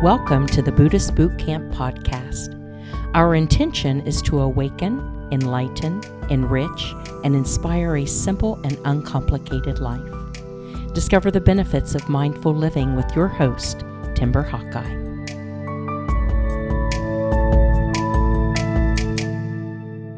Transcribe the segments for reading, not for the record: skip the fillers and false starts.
Welcome to the Buddhist Boot Camp podcast. Our intention is to awaken, enlighten, enrich, and inspire a simple and uncomplicated life. Discover the benefits of mindful living with your host, Timber Hawkeye.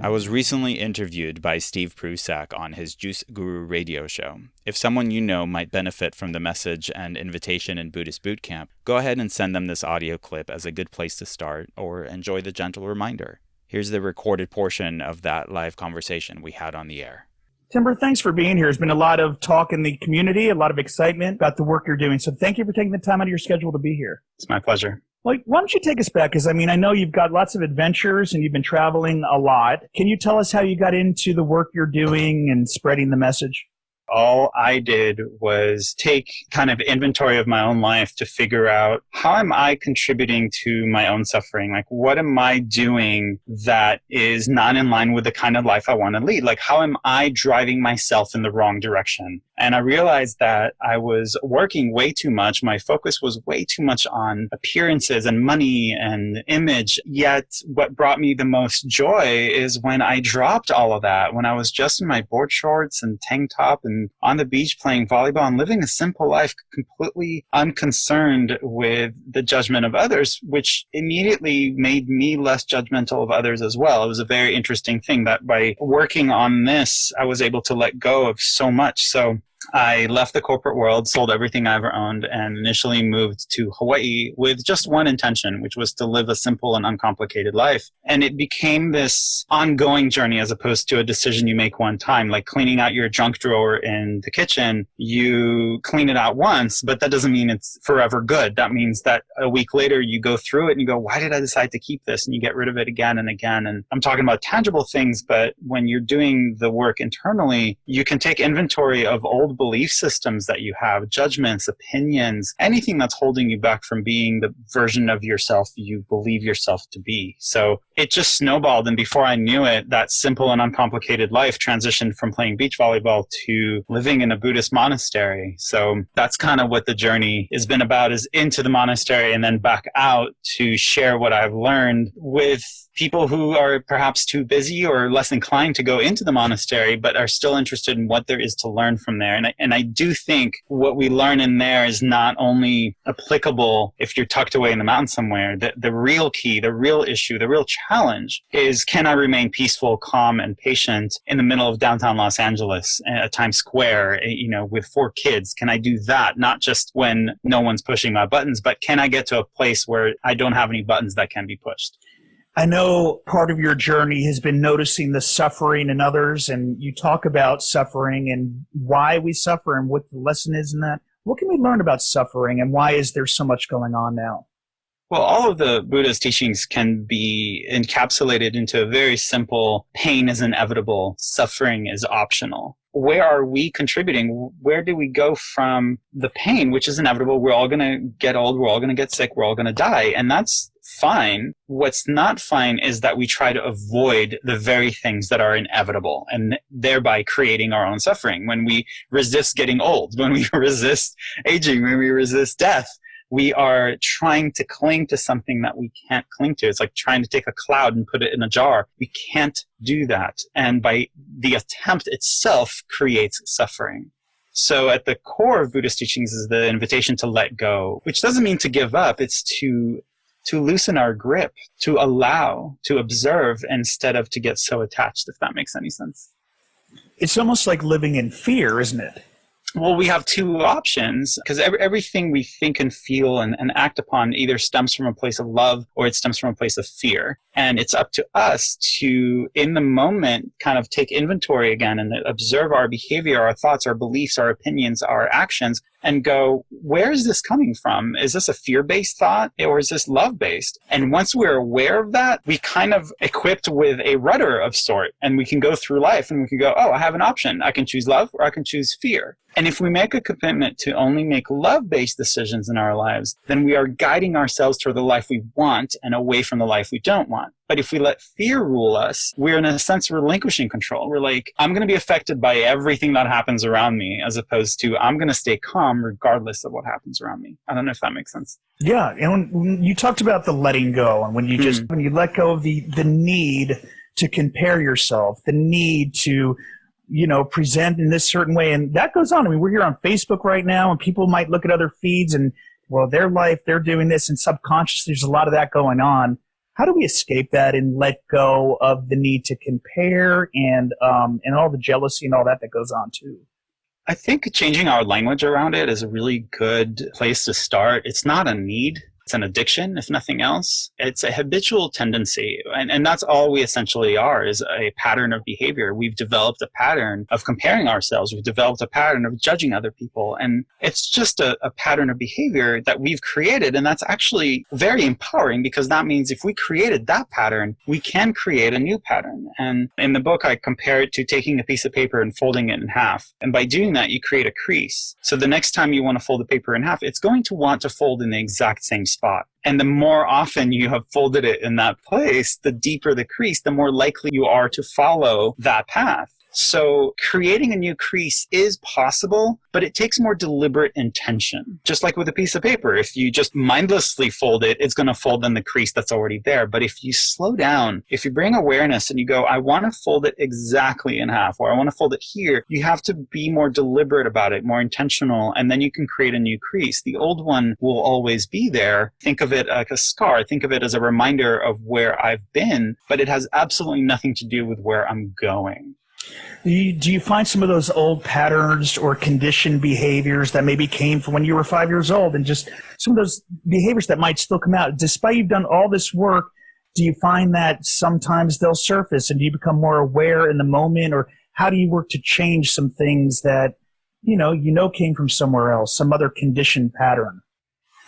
I was recently interviewed by Steve Prusak on his Juice Guru radio show. If someone you know might benefit from the message and invitation in Buddhist Boot Camp, go ahead and send them this audio clip as a good place to start, or enjoy the gentle reminder. Here's the recorded portion of that live conversation we had on the air. Timber, thanks for being here. There's been a lot of talk in the community, a lot of excitement about the work you're doing. So thank you for taking the time out of your schedule to be here. It's my pleasure. Why don't you take us back? Because, I know you've got lots of adventures and you've been traveling a lot. Can you tell us how you got into the work you're doing and spreading the message? All I did was take kind of inventory of my own life to figure out, how am I contributing to my own suffering? Like, what am I doing that is not in line with the kind of life I want to lead? Like, how am I driving myself in the wrong direction? And I realized that I was working way too much. My focus was way too much on appearances and money and image. Yet what brought me the most joy is when I dropped all of that, when I was just in my board shorts and tank top and on the beach playing volleyball and living a simple life, completely unconcerned with the judgment of others, which immediately made me less judgmental of others as well. It was a very interesting thing that by working on this, I was able to let go of so much. So I left the corporate world, sold everything I ever owned, and initially moved to Hawaii with just one intention, which was to live a simple and uncomplicated life. And it became this ongoing journey as opposed to a decision you make one time, like cleaning out your junk drawer in the kitchen. You clean it out once, but that doesn't mean it's forever good. That means that a week later you go through it and you go, why did I decide to keep this? And you get rid of it again and again. And I'm talking about tangible things, but when you're doing the work internally, you can take inventory of old belief systems that you have, judgments, opinions, anything that's holding you back from being the version of yourself you believe yourself to be. So it just snowballed, and before I knew it, that simple and uncomplicated life transitioned from playing beach volleyball to living in a Buddhist monastery. So that's kind of what the journey has been about, is into the monastery and then back out to share what I've learned with people who are perhaps too busy or less inclined to go into the monastery, but are still interested in what there is to learn from there. And I do think what we learn in there is not only applicable if you're tucked away in the mountains somewhere. The real key, the real issue, the real challenge is, can I remain peaceful, calm, and patient in the middle of downtown Los Angeles, Times Square, with 4 kids? Can I do that? Not just when no one's pushing my buttons, but can I get to a place where I don't have any buttons that can be pushed? I know part of your journey has been noticing the suffering in others, and you talk about suffering and why we suffer and what the lesson is in that. What can we learn about suffering, and why is there so much going on now? Well, all of the Buddha's teachings can be encapsulated into a very simple: pain is inevitable, suffering is optional. Where are we contributing? Where do we go from the pain, which is inevitable? We're all going to get old, we're all going to get sick, we're all going to die, and that's fine. What's not fine is that we try to avoid the very things that are inevitable, and thereby creating our own suffering. When we resist getting old, when we resist aging, when we resist death, we are trying to cling to something that we can't cling to. It's like trying to take a cloud and put it in a jar. We can't do that. And by the attempt itself creates suffering. So at the core of Buddhist teachings is the invitation to let go, which doesn't mean to give up. It's to loosen our grip, to allow, to observe, instead of to get so attached, if that makes any sense. It's almost like living in fear, isn't it? Well, we have 2 options, because everything we think and feel and act upon either stems from a place of love or it stems from a place of fear. And it's up to us to, in the moment, kind of take inventory again and observe our behavior, our thoughts, our beliefs, our opinions, our actions, and go, where is this coming from? Is this a fear-based thought, or is this love-based? And once we're aware of that, we kind of equipped with a rudder of sort, and we can go through life and we can go, oh, I have an option. I can choose love or I can choose fear. And And if we make a commitment to only make love-based decisions in our lives, then we are guiding ourselves toward the life we want and away from the life we don't want. But if we let fear rule us, we're in a sense relinquishing control. We're like, I'm going to be affected by everything that happens around me, as opposed to I'm going to stay calm regardless of what happens around me. I don't know if that makes sense. Yeah. And when you talked about the letting go, and when you when you let go of the need to compare yourself, the need to, present in this certain way. And that goes on. I mean, we're here on Facebook right now, and people might look at other feeds and, well, their life, they're doing this, and subconsciously there's a lot of that going on. How do we escape that and let go of the need to compare and all the jealousy and all that goes on too? I think changing our language around it is a really good place to start. It's not a need. It's an addiction, if nothing else. It's a habitual tendency. And that's all we essentially are, is a pattern of behavior. We've developed a pattern of comparing ourselves. We've developed a pattern of judging other people. And it's just a pattern of behavior that we've created. And that's actually very empowering, because that means if we created that pattern, we can create a new pattern. And in the book, I compare it to taking a piece of paper and folding it in half. And by doing that, you create a crease. So the next time you want to fold the paper in half, it's going to want to fold in the exact same spot. And the more often you have folded it in that place, the deeper the crease, the more likely you are to follow that path. So creating a new crease is possible, but it takes more deliberate intention. Just like with a piece of paper, if you just mindlessly fold it, it's going to fold in the crease that's already there. But if you slow down, if you bring awareness and you go, I want to fold it exactly in half, or I want to fold it here, you have to be more deliberate about it, more intentional, and then you can create a new crease. The old one will always be there. Think of it like a scar. Think of it as a reminder of where I've been, but it has absolutely nothing to do with where I'm going. Do you find some of those old patterns or conditioned behaviors that maybe came from when you were 5 years old, and just some of those behaviors that might still come out despite you've done all this work? Do you find that sometimes they'll surface, and do you become more aware in the moment, or how do you work to change some things that you know came from somewhere else, some other conditioned pattern?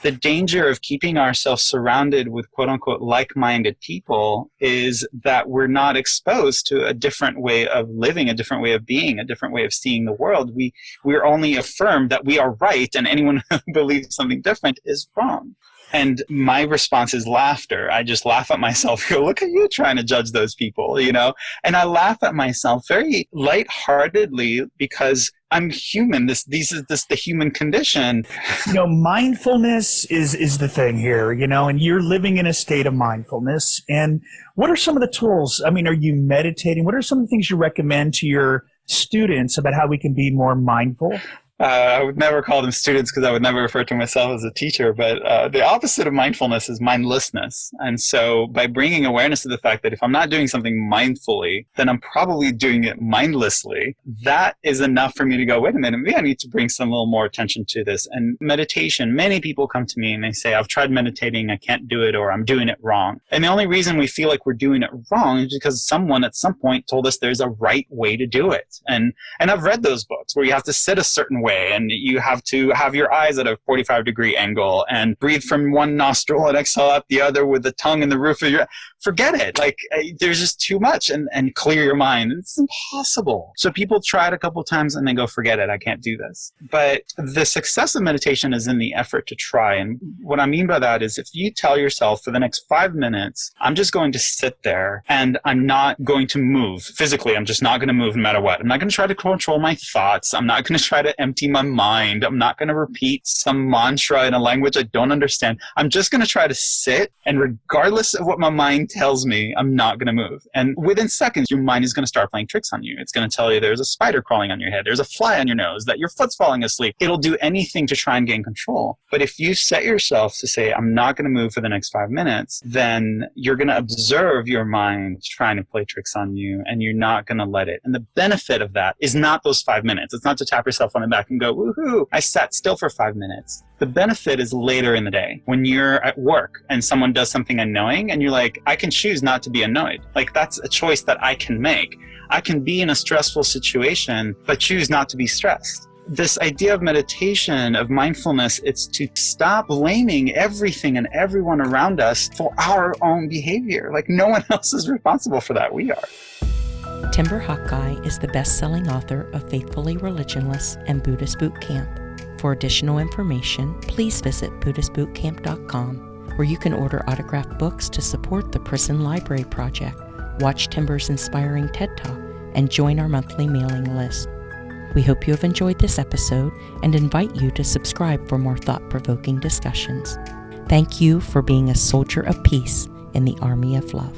The danger of keeping ourselves surrounded with quote unquote like-minded people is that we're not exposed to a different way of living, a different way of being, a different way of seeing the world. We're only affirmed that we are right, and anyone who believes something different is wrong. And my response is laughter. I just laugh at myself. Go, look at you trying to judge those people, And I laugh at myself very lightheartedly because I'm human. This is the human condition. Mindfulness is the thing here, and you're living in a state of mindfulness. And what are some of the tools? I mean, are you meditating? What are some of the things you recommend to your students about how we can be more mindful? I would never call them students because I would never refer to myself as a teacher, but the opposite of mindfulness is mindlessness. And so by bringing awareness to the fact that if I'm not doing something mindfully, then I'm probably doing it mindlessly, that is enough for me to go, wait a minute, maybe I need to bring some little more attention to this. And meditation, many people come to me and they say, I've tried meditating, I can't do it, or I'm doing it wrong. And the only reason we feel like we're doing it wrong is because someone at some point told us there's a right way to do it. And I've read those books where you have to sit a certain way, and you have to have your eyes at a 45-degree angle and breathe from one nostril and exhale out the other with the tongue in the roof of your... Forget it. There's just too much, and clear your mind. It's impossible. So people try it a couple times and they go, forget it, I can't do this. But the success of meditation is in the effort to try. And what I mean by that is if you tell yourself for the next 5 minutes, I'm just going to sit there and I'm not going to move. Physically, I'm just not going to move no matter what. I'm not going to try to control my thoughts. I'm not going to try to empty my mind. I'm not going to repeat some mantra in a language I don't understand. I'm just going to try to sit, and regardless of what my mind tells me, I'm not going to move. And within seconds, your mind is going to start playing tricks on you. It's going to tell you there's a spider crawling on your head, there's a fly on your nose, that your foot's falling asleep. It'll do anything to try and gain control. But if you set yourself to say, I'm not going to move for the next 5 minutes, then you're going to observe your mind trying to play tricks on you, and you're not going to let it. And the benefit of that is not those 5 minutes. It's not to tap yourself on the back and go, woohoo, I sat still for 5 minutes. The benefit is later in the day when you're at work and someone does something annoying and you're like, I can choose not to be annoyed. That's a choice that I can make. I can be in a stressful situation, but choose not to be stressed. This idea of meditation, of mindfulness, it's to stop blaming everything and everyone around us for our own behavior. No one else is responsible for that. We are. Timber Hawkeye is the best-selling author of Faithfully Religionless and Buddhist Boot Camp. For additional information, please visit BuddhistBootCamp.com, where you can order autographed books to support the Prison Library Project, watch Timber's inspiring TED Talk, and join our monthly mailing list. We hope you have enjoyed this episode and invite you to subscribe for more thought-provoking discussions. Thank you for being a soldier of peace in the army of love.